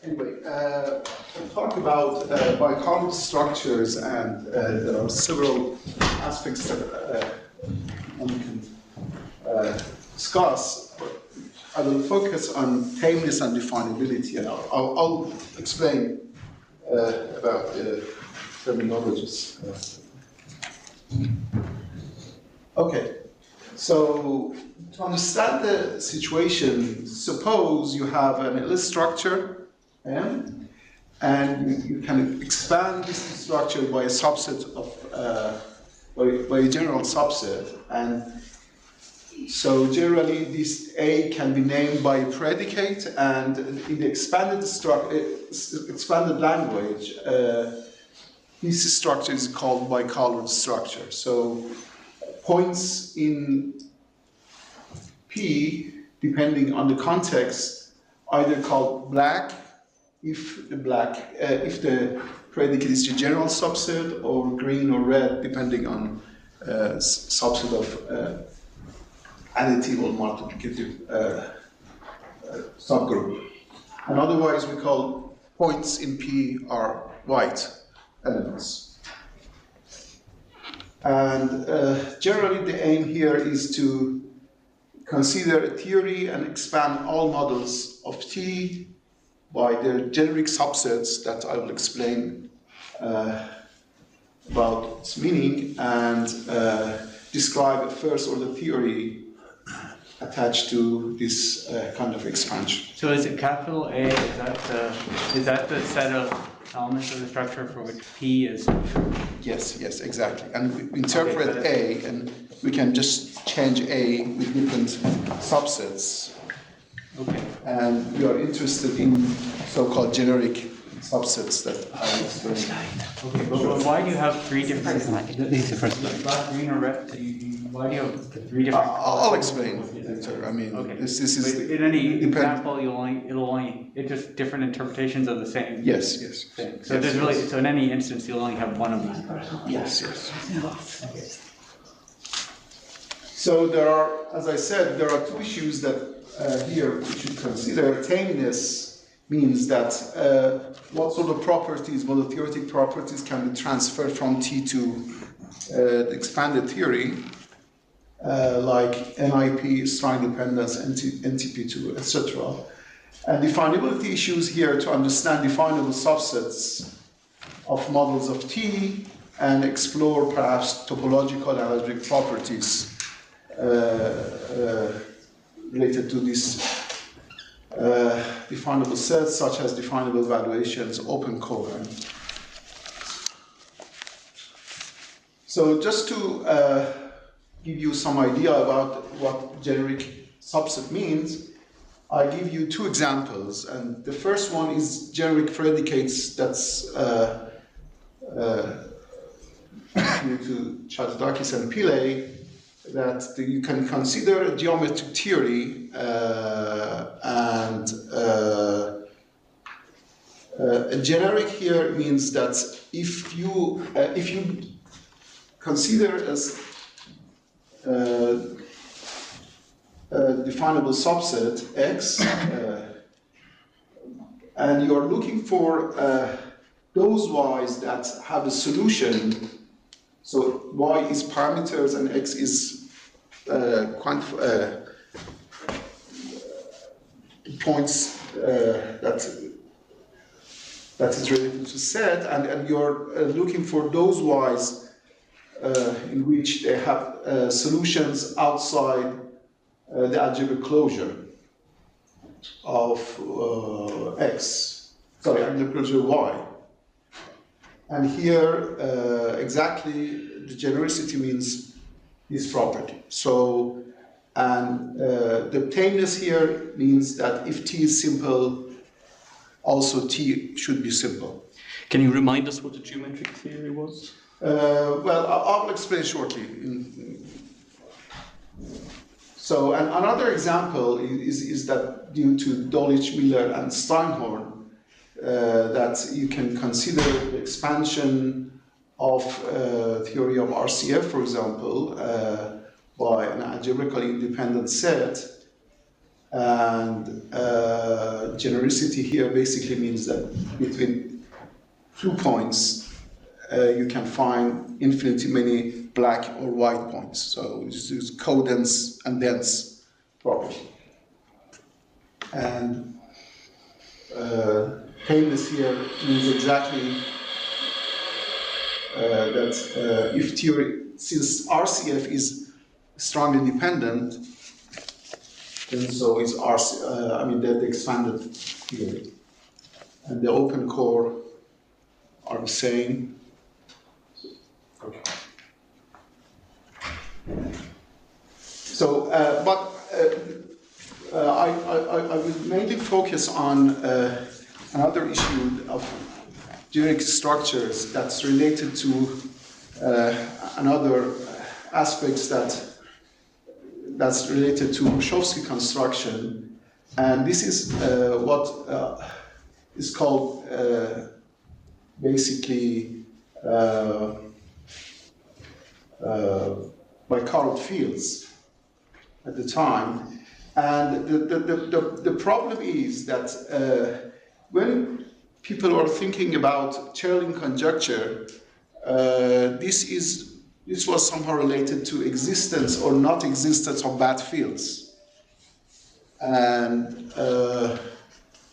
Anyway, we'll talk about bicolor structures, and there are several aspects that one can discuss. I will focus on tameness and definability, and I'll explain about the terminologies. Okay, so to understand the situation, suppose you have an L structure, M, and you can expand this structure by a subset of, by a general subset, and so generally this A can be named by a predicate, and in the expanded language, this structure is called bicolored structure. So points in P, depending on the context, either called black, if the predicate is the general subset, or green or red, depending on subset of additive or multiplicative subgroup. And otherwise we call points in P are white elements. And generally the aim here is to consider a theory and expand all models of T by their generic subsets that I will explain about its meaning, and describe a first order theory attached to this kind of expansion. So is it capital A, is that the set of elements of the structure for which P is true? Yes, exactly. And we interpret A, and we can just change A with different subsets. Okay. And we are interested in so-called generic subsets that I explained. Okay, but why do you have three different? These the first black, green, or red? Why do you have the three different? I'll explain later. I mean, okay. this is in any example, it's just different interpretations of the same. Yes. Thing. So there's really so in any instance you'll only have one of these. Yes. Okay. So there are, as I said, there are two issues that here we should consider. Tameness means that what sort of properties, model-theoretic properties, can be transferred from T to the expanded theory, like NIP, strong dependence, NTP2, etc. And definability issues here to understand definable subsets of models of T and explore perhaps topological and algebraic properties related to these definable sets, such as definable valuations, open covariant. So just to give you some idea about what generic subset means, I give you two examples, and the first one is generic predicates that's due to Chattakis and Pillay, that you can consider a geometric theory, and a generic here means that if you consider as definable subset X, and you are looking for those Y's that have a solution. So Y is parameters and X is points that is related to set, and you're looking for those Y's in which they have solutions outside the algebraic closure of algebraic closure Y. And here, exactly, the genericity means this property. So, and the tameness here means that if T is simple, also T should be simple. Can you remind us what the geometric theory was? Well, I'll explain shortly. So, and another example is that due to Dolic, Miller, and Steinhorn, that you can consider the expansion of theory of RCF, for example, by an algebraically independent set, And genericity here basically means that between 2 points, you can find infinitely many black or white points. So this is codense and dense property. And Tameness here means exactly that if theory, since RCF is strongly dependent, then so is the expanded theory. And the open core are the same. Okay. So, I will mainly focus on another issue of theoretic structures that's related to another aspects that's related to Hrushovski construction, and this is what is called basically bicurrent fields at the time. And the problem is that when people are thinking about Chern conjecture, this was somehow related to existence or not existence of bad fields. And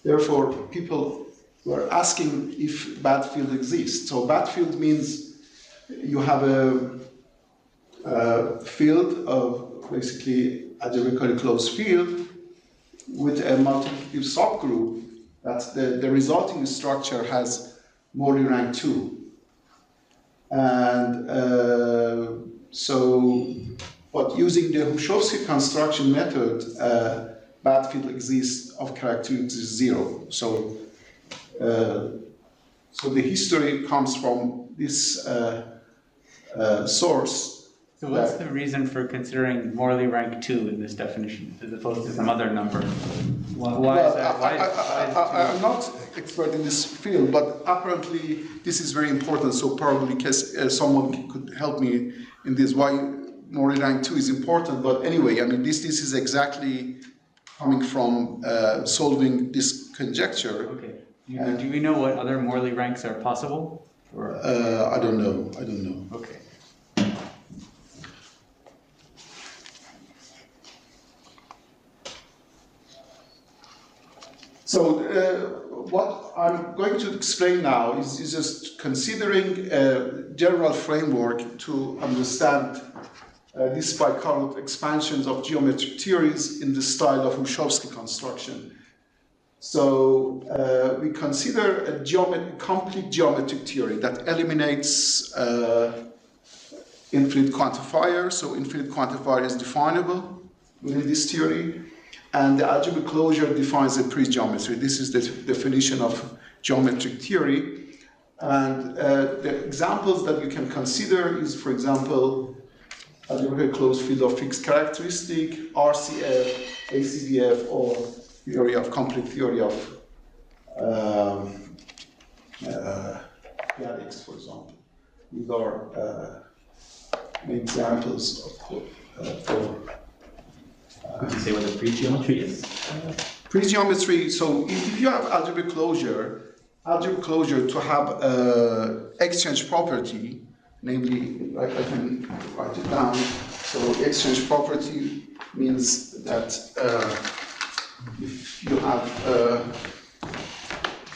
therefore, people were asking if bad field exists. So bad field means you have a field of basically algebraically closed field with a multiplicative subgroup that the resulting structure has Morley rank 2. And but using the Hrushovski construction method, bad field exists of characteristic 0. So the history comes from this source. So what's the reason for considering Morley rank 2 in this definition, as opposed to some other number? Why is that? I'm not expert in this field, but apparently this is very important, so probably someone could help me in this, why Morley rank 2 is important. But anyway, I mean, this is exactly coming from solving this conjecture. Okay. Do we know what other Morley ranks are possible? I don't know. Okay. So what I'm going to explain now is just considering a general framework to understand these bicurrent expansions of geometric theories in the style of Hrushovski construction. So we consider a complete geometric theory that eliminates infinite quantifier. So infinite quantifier is definable within this theory. And the algebraic closure defines a pre-geometry. This is the definition of geometric theory. And the examples that you can consider is, for example, algebraically closed field of fixed characteristic, RCF, ACDF, or theory of complete theory of X, for example. These are examples for. Could you say what a pre-geometry is? Pre-geometry, so if you have algebraic closure to have exchange property, namely, I can write it down. So exchange property means that if you have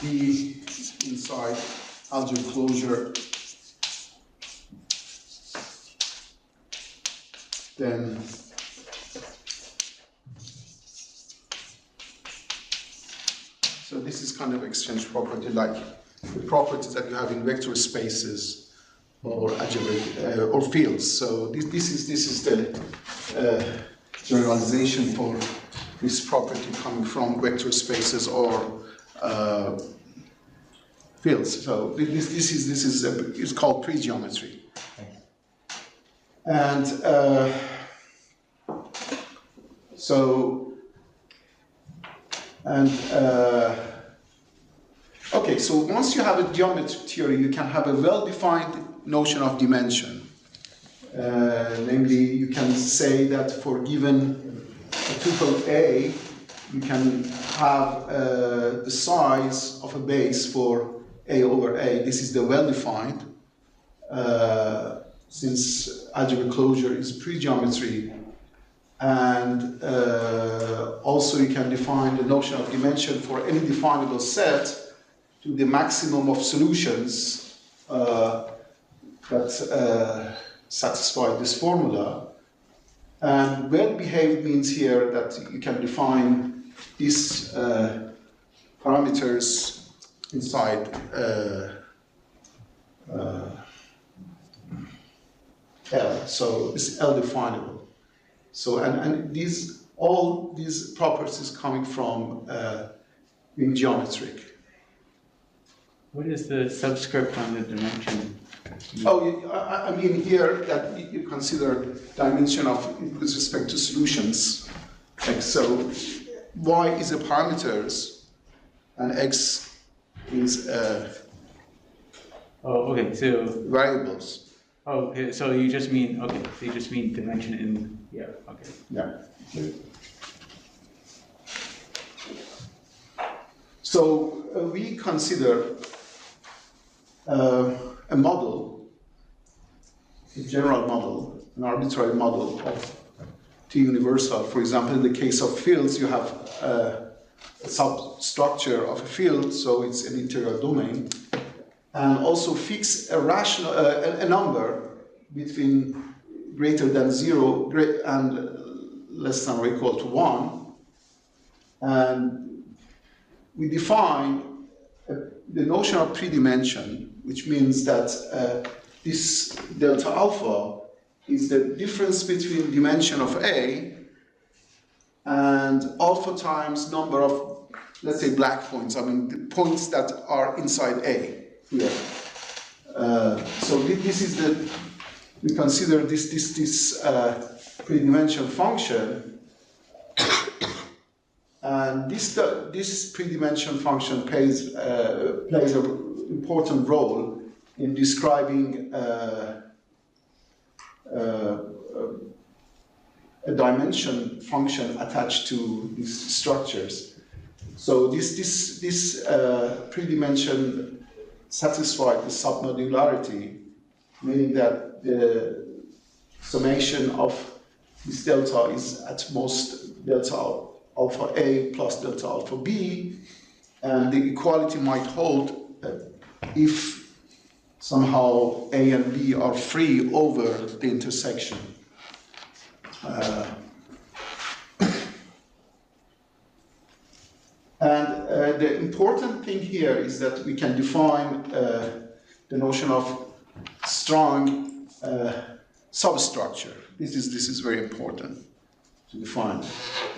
D inside algebraic closure, then so this is kind of exchange property, like the properties that you have in vector spaces or algebraic or fields. So this is the generalization for this property coming from vector spaces or fields. So this is called pre-geometry. And okay, so once you have a geometric theory, you can have a well-defined notion of dimension. Namely, you can say that for given a tuple A, you can have the size of a base for A over A. This is the well-defined. Since algebraic closure is pre-geometry, and also you can define the notion of dimension for any definable set to the maximum of solutions that satisfy this formula. And well-behaved means here that you can define these parameters inside L, so it's L definable. So and all these properties coming from being geometric. What is the subscript on the dimension? Oh, I mean here that you consider dimension of with respect to solutions. Like so, y is a parameters, and x is Oh, okay. So variables. oh, okay. So you just mean dimension in Okay. Yeah. So we consider a model, a general model, an arbitrary model of T universal. For example, in the case of fields, you have a substructure of a field, so it's an integral domain, and also fix a rational a number between greater than 0 and less than or equal to 1, and we define the notion of pre-dimension, which means that this delta alpha is the difference between dimension of A and alpha times number of, let's say, black points. I mean, the points that are inside A here. So this is we consider this pre-dimension function, and this pre-dimension function plays an important role in describing a dimension function attached to these structures. So this pre-dimension satisfies the submodularity, meaning that the summation of this delta is at most delta alpha A plus delta alpha B, and the equality might hold if somehow A and B are free over the intersection. And the important thing here is that we can define the notion of strong substructure. This is very important to define.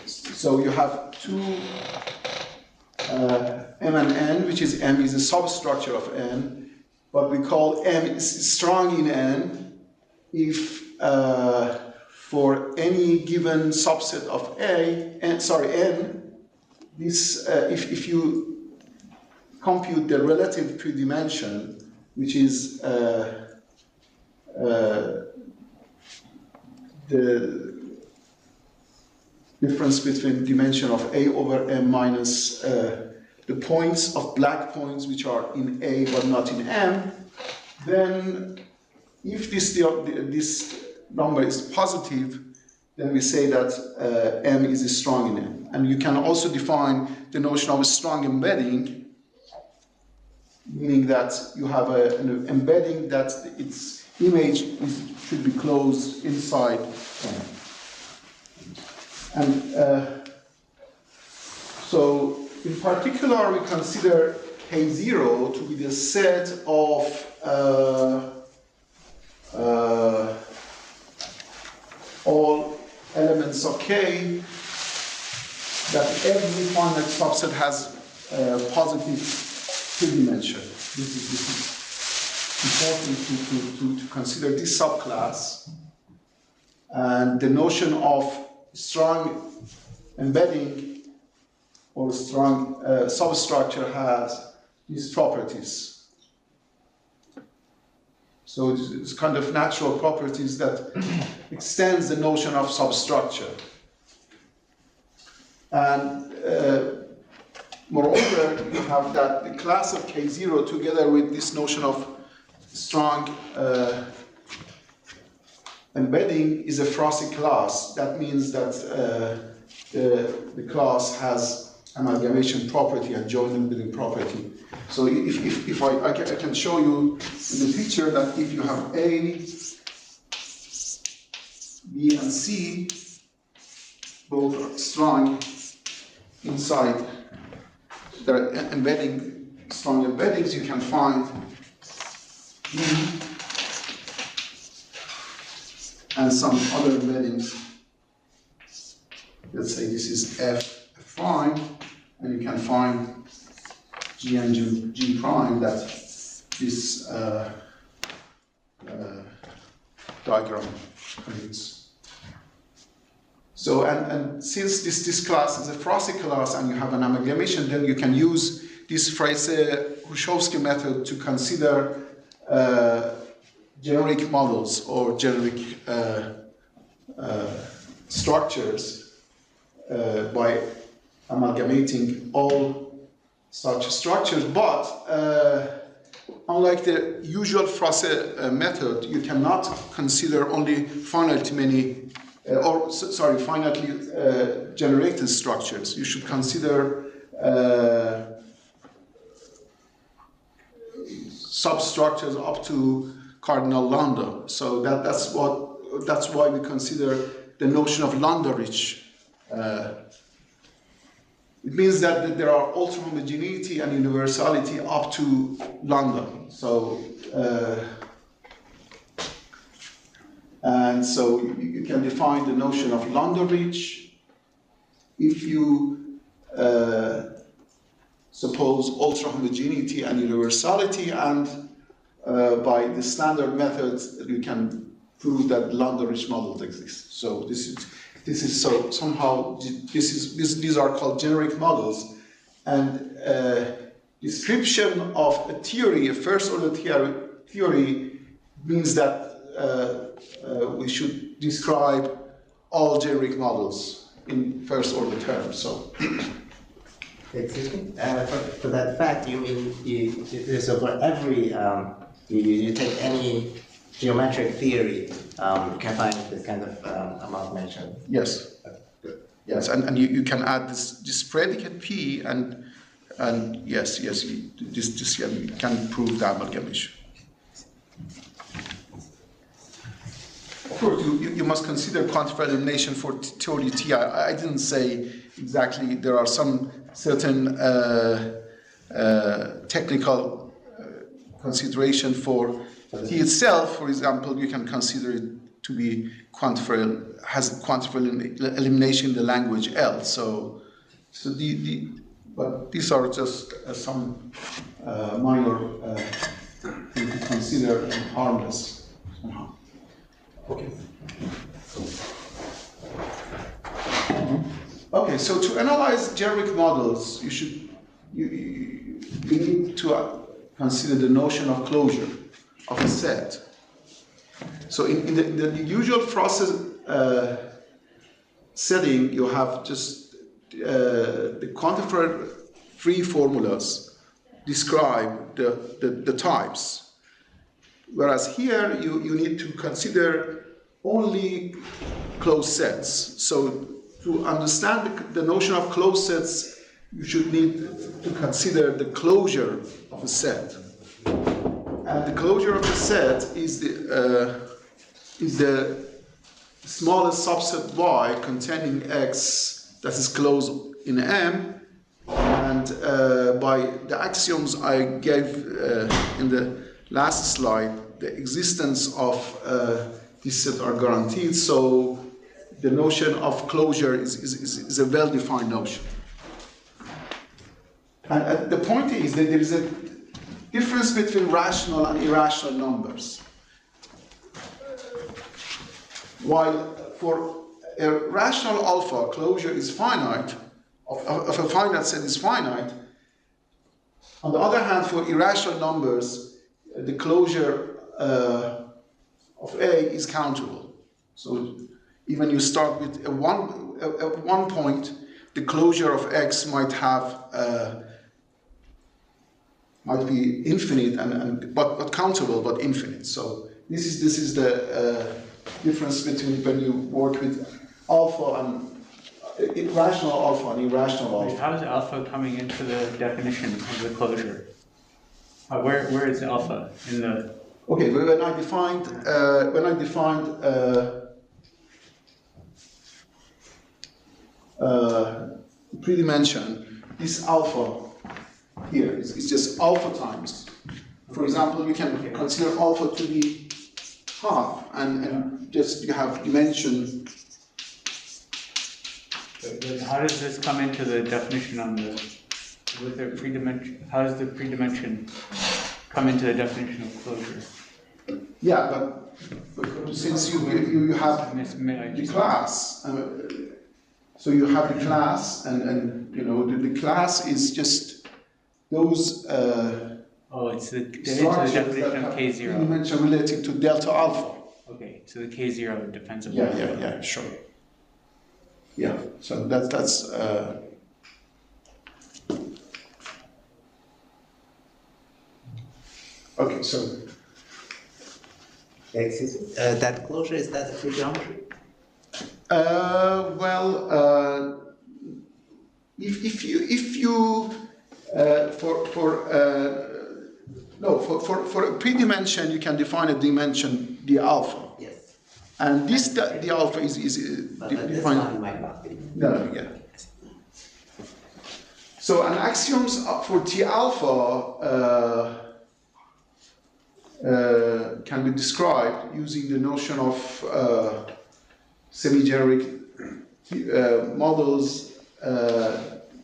So you have two M and N, which is M is a substructure of N, but we call M is strong in N if for any given subset of N, this if you compute the relative pre-dimension, which is the difference between dimension of A over M minus the points of black points which are in A but not in M, then if this number is positive, then we say that M is strong in M. And you can also define the notion of a strong embedding, meaning that you have an embedding that its image should be closed inside M. And so in particular, we consider K0 to be the set of all elements of K, that every finite subset has a positive pre-dimension. This is important to consider this subclass. And the notion of strong embedding or strong substructure has these properties. So it's kind of natural properties that extends the notion of substructure. And moreover, you have that the class of K0 together with this notion of strong embedding is a Frosty class. That means that the class has amalgamation property and joint embedding property. So if I can show you in the picture that if you have A, B, and C, both are strong inside, they're embedding, strong embeddings, you can find D and some other embeddings. Let's say this is F prime, and you can find G and G prime that this diagram creates. So, and since this class is a Frosty class and you have an amalgamation, then you can use this Hrushovski method to consider generic models or generic structures by amalgamating all such structures. But unlike the usual Frosty method, you cannot consider only finitely generated structures. You should consider substructures up to cardinal lambda. So that's why we consider the notion of lambda-rich. It means that there are ultra homogeneity and universality up to lambda. So and so you can define the notion of lambda-rich if you suppose ultra homogeneity and universality, and by the standard methods you can prove that lambda-rich models exist. So these are called generic models, and description of a theory, a first-order theory, means that we should describe all generic models in first-order terms. So, excuse me. For that fact, you mean so for every you take any geometric theory, you can find this kind of amalgamation. yes. Good. Yes, and you can add this predicate P, and yes, you can prove the amalgamation. Of course, you must consider quantified elimination for theory T. I didn't say exactly. There are some certain technical consideration for T itself. For example, you can consider it to be quantified, has quantified elimination in the language L. So but these are just some minor things to consider and harmless somehow. Okay. Okay, so to analyze generic models, you need to consider the notion of closure of a set. So in the usual process setting, you have just the quantifier free formulas describe the types. Whereas here, you need to consider only closed sets. So to understand the notion of closed sets, you should need to consider the closure of a set. And the closure of a set is the smallest subset Y containing X that is closed in M. And by the axioms I gave in the last slide, the existence of this set are guaranteed, so the notion of closure is a well-defined notion. And the point is that there is a difference between rational and irrational numbers. While for a rational alpha, closure is finite, of a finite set is finite. On the other hand, for irrational numbers, the closure of A is countable. So even you start with a one point, the closure of X might have might be infinite but countable but infinite. So this is the difference between when you work with alpha and irrational alpha and irrational Wait, alpha. how is alpha coming into the definition of the closure? Where is alpha in the? Okay, but when I defined pre-dimension, this alpha here is just alpha times. For example, you can consider alpha to be half, and just you have dimension. But how does this come into the definition on the with the pre-dimension? How does the pre-dimension come into the definition of closure? Yeah, but since you have the class, so you have the class, and you know the class is just those. Oh, it's the Structures definition that of K0. dimension related to delta alpha. Okay, so the K0 depends on Yeah, sure. Yeah, so that's. Okay, so. Excuse me. That closure, is that a free geometry? If you for a pre-dimension you can define a dimension d alpha. Yes. And this d alpha is But this defined. one might not be. No, yeah. So an axioms for T alpha can be described using the notion of semi-generic models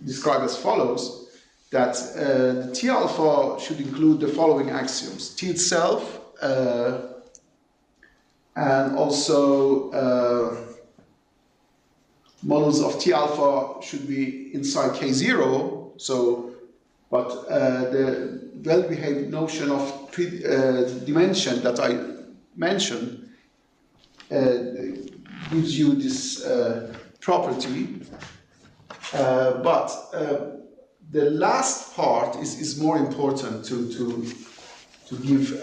described as follows, that the T alpha should include the following axioms: T itself, and also models of T alpha should be inside K0. So, but the well-behaved notion of dimension that I mentioned gives you this property. But the last part is more important to give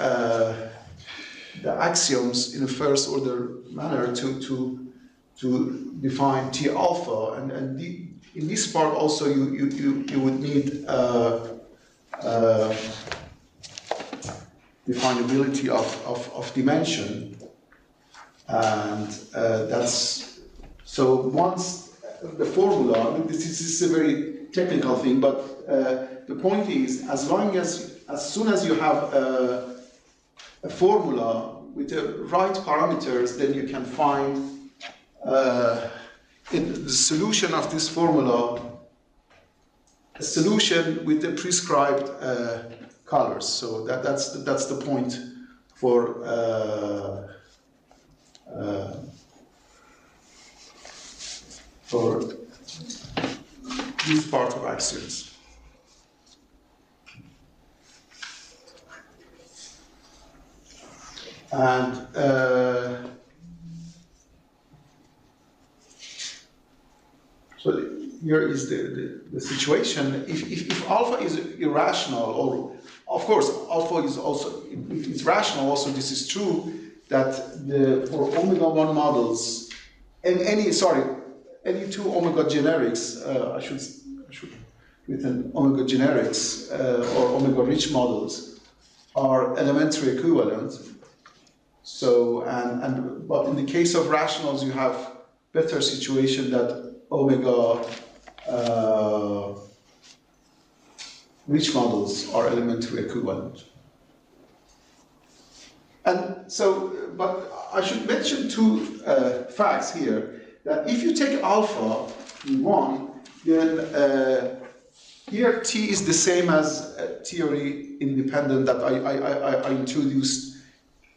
the axioms in a first order manner to define T alpha, and in this part also you would need definability of dimension, and that's so once the formula. This is a very technical thing, but the point is, as soon as you have a formula with the right parameters, then you can find in the solution of this formula a solution with the prescribed colors. So that's the point for this part of axioms. And so here is the situation. If alpha is irrational, or of course alpha is also, if it's rational also, this is true, that for omega 1 models and any two omega generics, I should written omega generics or omega rich models are elementary equivalent. So but in the case of rationals, you have better situation that omega rich models are elementary equivalent. And so, but I should mention two facts here, that if you take alpha in 1, then here T is the same as theory independent that I introduced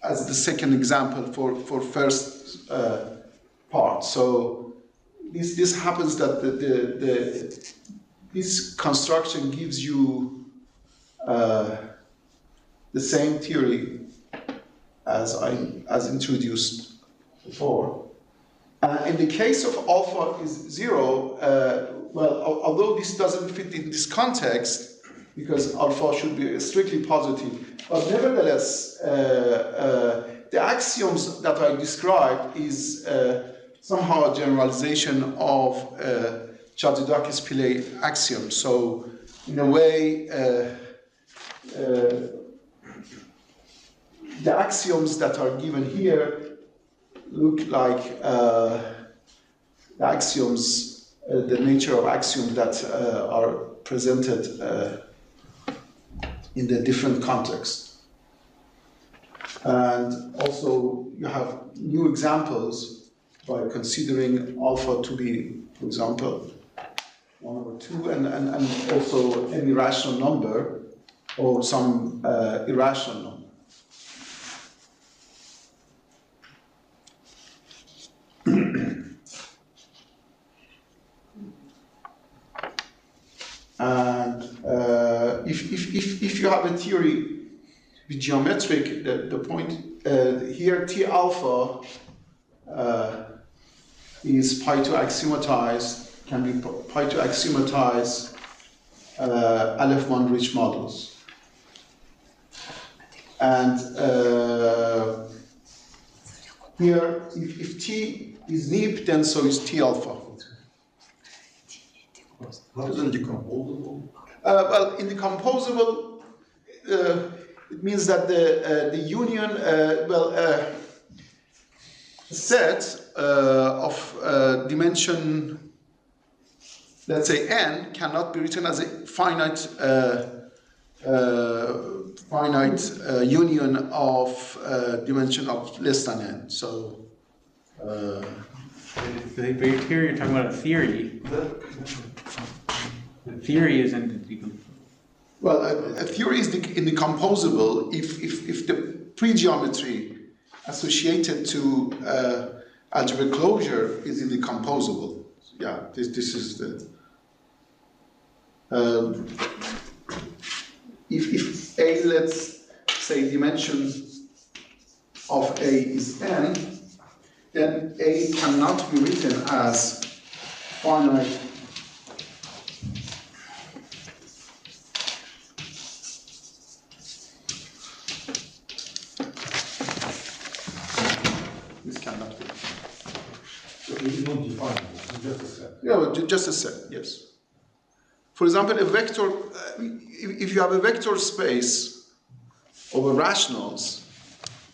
as the second example for first part. So this happens that this construction gives you the same theory as introduced before. In the case of alpha is 0, well, although this doesn't fit in this context, because alpha should be strictly positive, but nevertheless, the axioms that I described is somehow a generalization of Chatziodakis-Pillay axiom. So, in a way, the axioms that are given here look like the axioms, the nature of axioms that are presented in the different contexts. And also you have new examples by considering alpha to be, for example, 1 over 2, and also any rational number or some irrational number. And if you have a theory with geometric, the point here T alpha is pi to axiomatized, can be pi to axiomatize Aleph Mondrich models. And here, if T is NIP, then so is T alpha. How is it decomposable? Well, in decomposable, it means that the union, set of dimension, let's say n, cannot be written as a finite union of dimension of less than n. So. But here you're talking about a theory. The theory isn't decomposable. Well, a theory is indecomposable if the pre-geometry associated to algebraic closure is indecomposable. Yeah, this is the. If A, let's say dimension of A is n, then A cannot be written as finite this cannot be. So it is not definable, it's just a set. Yeah, well, just a set, yes. For example, a vector, if you have a vector space over rationals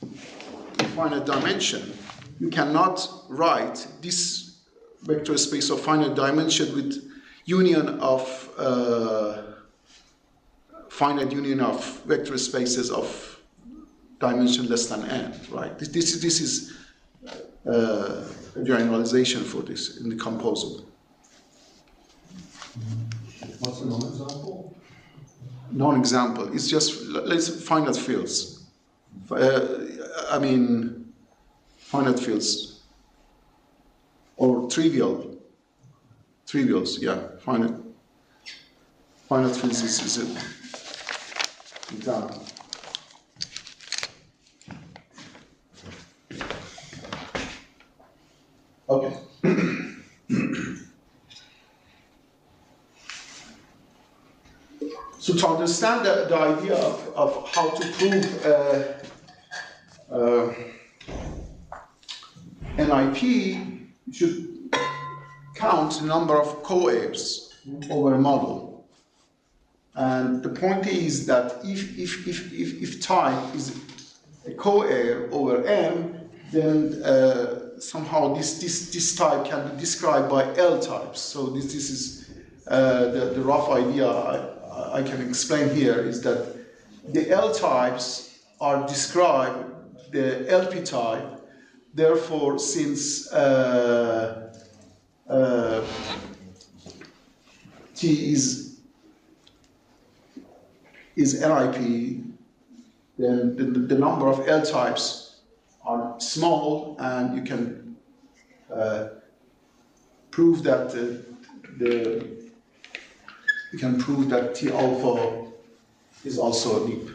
in finite dimension, you cannot write this vector space of finite dimension with union of finite union of vector spaces of dimension less than n, right? This is a generalization for this in the composable. What's a non-example? Non-example. It's just, let's finite fields. Finite fields. Or trivials, yeah, finite fields is an example. Okay. So to understand the idea of how to prove NIP, you should count the number of co-heirs over a model. And the point is that if type is a co-heir over M, then somehow this type can be described by L types. So this is the rough idea I can explain here is that the L types are described, the LP type, therefore since T is NIP, then the number of L types are small, and you can prove that you can prove that T alpha is also a NIP.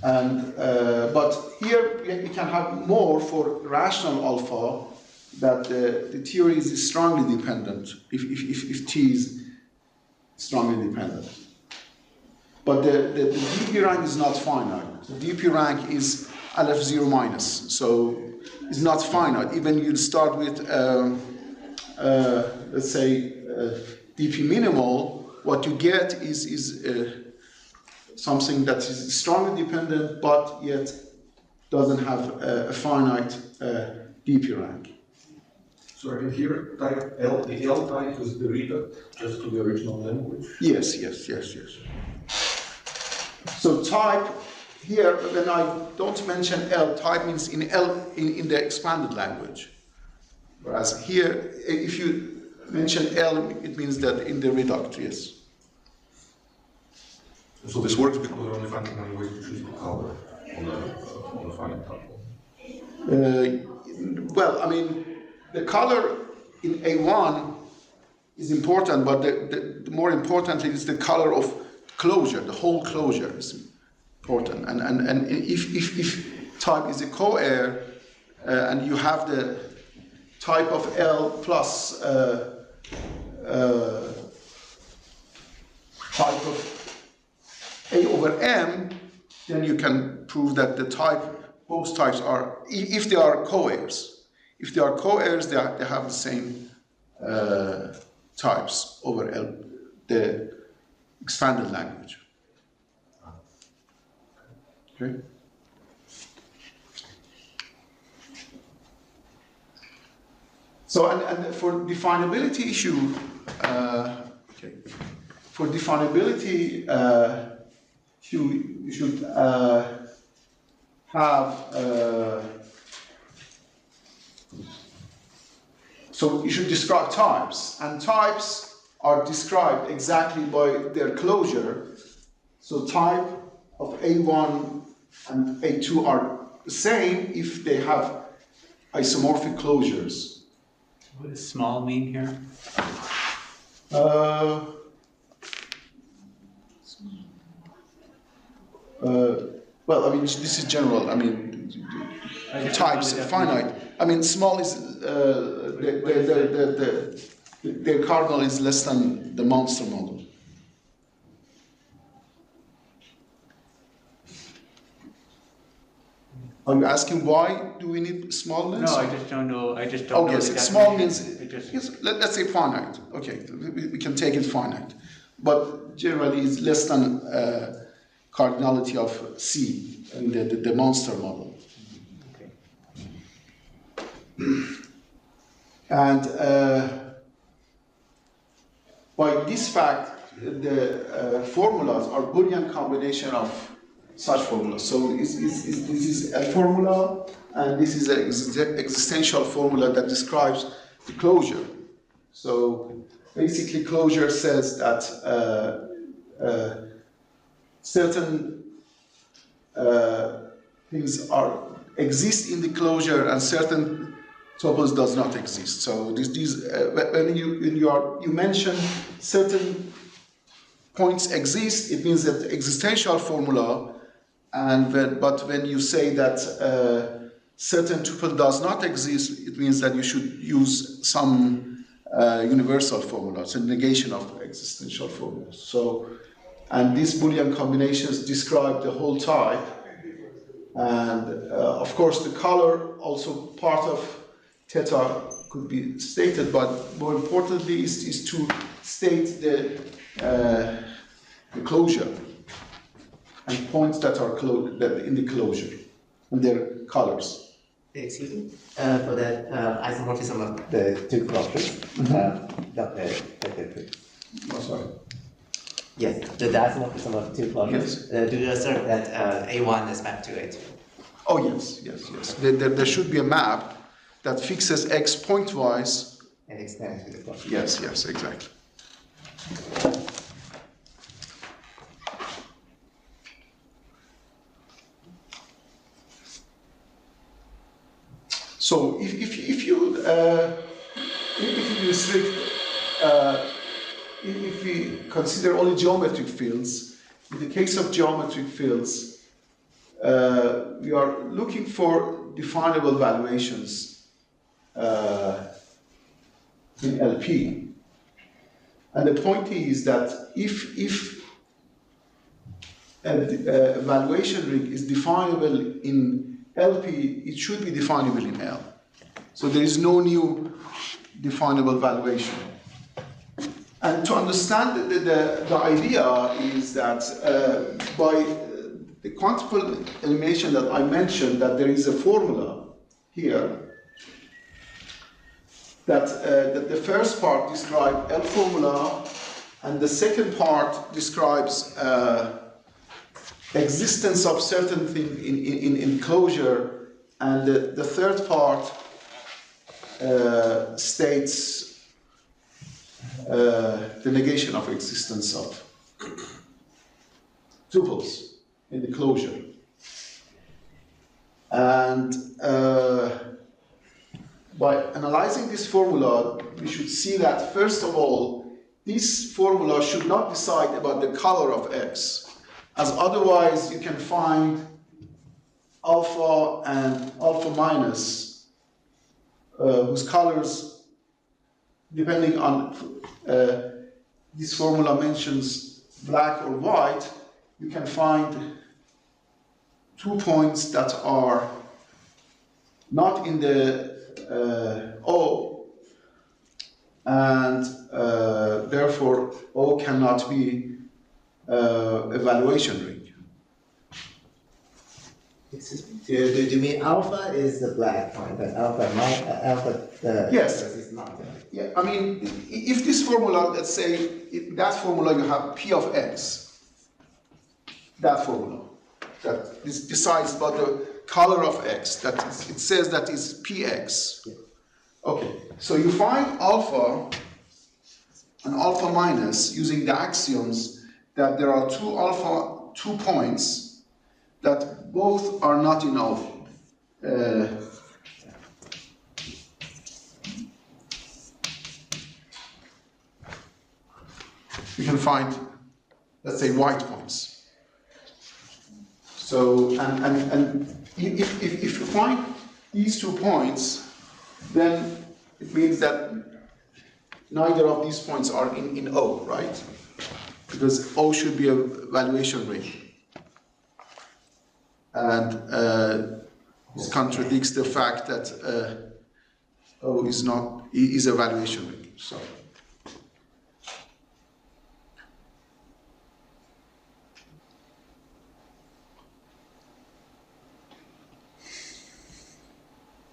And but here we can have more for rational alpha, that the theory is strongly dependent if T is strongly dependent. But the DP rank is not finite. The DP rank is Aleph 0 minus, so it's not finite. Even you start with, let's say, DP minimal, what you get is something that is strongly dependent, but yet doesn't have a finite DP rank. So I can hear type L, the L type is the reduct just to the original language? Yes. So type here, when I don't mention L, type means in the expanded language. Whereas here, if you mention L, it means that in the reduct, yes. So this works because there are only finite many ways to choose the color on the finite tuple. Well, I mean, the color in A1 is important, but the more importantly is the color of closure. The whole closure is important. And if type is a co-air and you have the type of L plus type of A over M, then you can prove that the type, both types are, if they are co-airs. If they are co-airs, they have the same types over L, the expanded language. Okay. So, and for definability issue, okay. For definability, you should have. So you should describe types, and types are described exactly by their closure. So type of A1 and A2 are the same if they have isomorphic closures. What does small mean here? Well, I mean, this is general. I mean, types finite. I mean, small is their cardinal is less than the monster model. Are you asking why do we need smallness? No, I just don't know. I just don't Oh know. yes, the small definition. means yes, let's say finite. Okay, we can take it finite, but generally it's less than cardinality of C in the monster model. Okay. And by this fact, the formulas are Boolean combination of such formulas. So this is a formula, and this is an existential formula that describes the closure. So basically, closure says that certain things exist in the closure, and certain tuples does not exist. So when you mention certain points exist, it means that existential formula. But when you say that certain tuple does not exist, it means that you should use some universal formula, so negation of existential formulas. So, and these Boolean combinations describe the whole type. And of course, the color also part of theta could be stated, but more importantly is to state the closure and points that are in the closure and their colors. Excuse me? For the isomorphism of the two clusters, Oh, sorry. yes, the isomorphism of two clusters, do you assert that A1 is mapped to A2? Oh yes. There should be a map that fixes X pointwise. And extends to the cluster. Yes, exactly. So if you restrict, if we consider only geometric fields, in the case of geometric fields, we are looking for definable valuations in LP. And the point is that if a valuation ring is definable in LP, it should be definable in L. So there is no new definable valuation. And to understand the idea is that by the quantifiable elimination that I mentioned, that there is a formula here, that the first part describes L formula, and the second part describes existence of certain thing in closure, and the third part states the negation of existence of tuples in the closure. And by analyzing this formula, we should see that, first of all, this formula should not decide about the color of X, as otherwise you can find alpha and alpha minus, whose colors, depending on this formula mentions black or white, you can find 2 points that are not in the O, and therefore O cannot be a valuation ring. Do you mean alpha is the black point, and alpha Yes. is not? Yeah, I mean, if this formula, let's say, that formula you have P of X, that formula, that decides about the color of X, that is, it says that is Px. Yeah. Okay, so you find alpha and alpha minus using the axioms that there are two points that both are not in alpha. You can find, let's say, white points. So, and if you find these 2 points, then it means that neither of these points are in O, right? Because O should be a valuation ring. And this contradicts the fact that O is a valuation ring. So.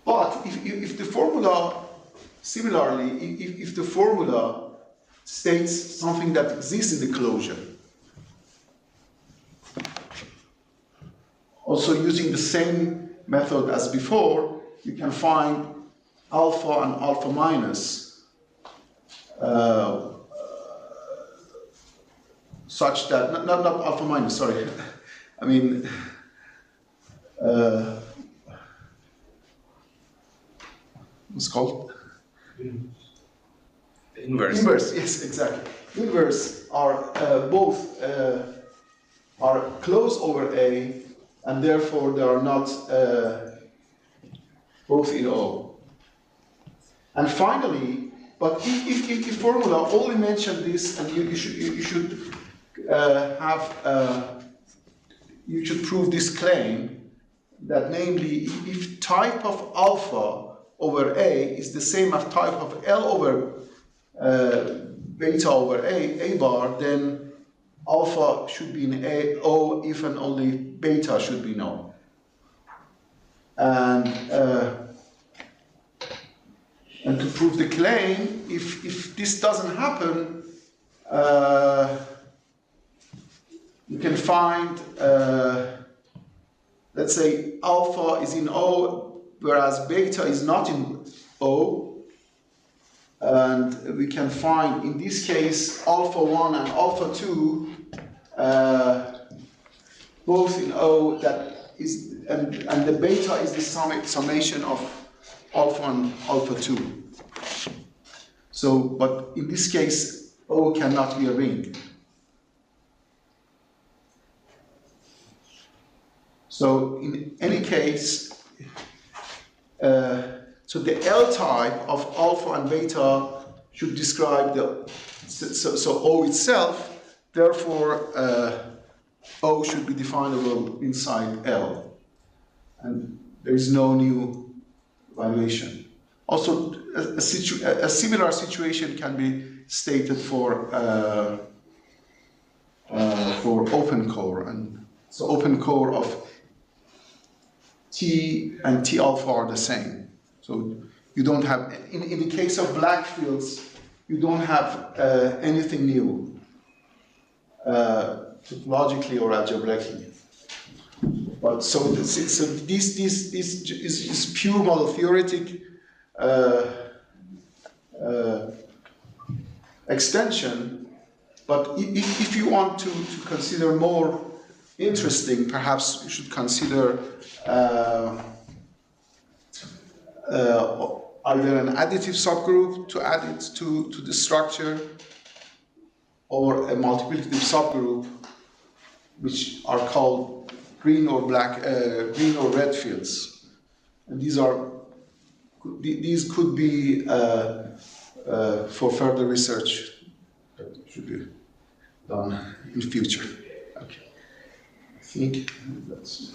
But if the formula, similarly, if the formula states something that exists in the closure, also using the same method as before, you can find alpha and alpha minus such that, not alpha minus, sorry, I mean, what's called? Inverse. Inverse, yes, exactly. Inverse are both are close over A, and therefore they are not both in O. And finally, but if formula only mention this, and you should prove this claim, that namely, if type of alpha over A is the same as type of L over beta over A bar, then alpha should be in O if and only beta should be known. And to prove the claim, if this doesn't happen, you can find, let's say, alpha is in O, whereas beta is not in O. And we can find, in this case, alpha 1 and alpha 2, both in O, that is, and the beta is the summation of alpha and alpha 2. So, but in this case, O cannot be a ring. So, in any case, to So the L type of alpha and beta should describe the, so O itself, therefore O should be definable inside L. And there is no new valuation. Also, a similar situation can be stated for open core. And so open core of T and T alpha are the same. So you don't have, in the case of black fields, you don't have anything new, logically or algebraically. But so this is pure model-theoretic extension. But if you want to consider more interesting, perhaps you should consider either an additive subgroup to add it to the structure, or a multiplicative subgroup, which are called green or red fields. And these could be for further research that should be done in the future. Okay. I think that's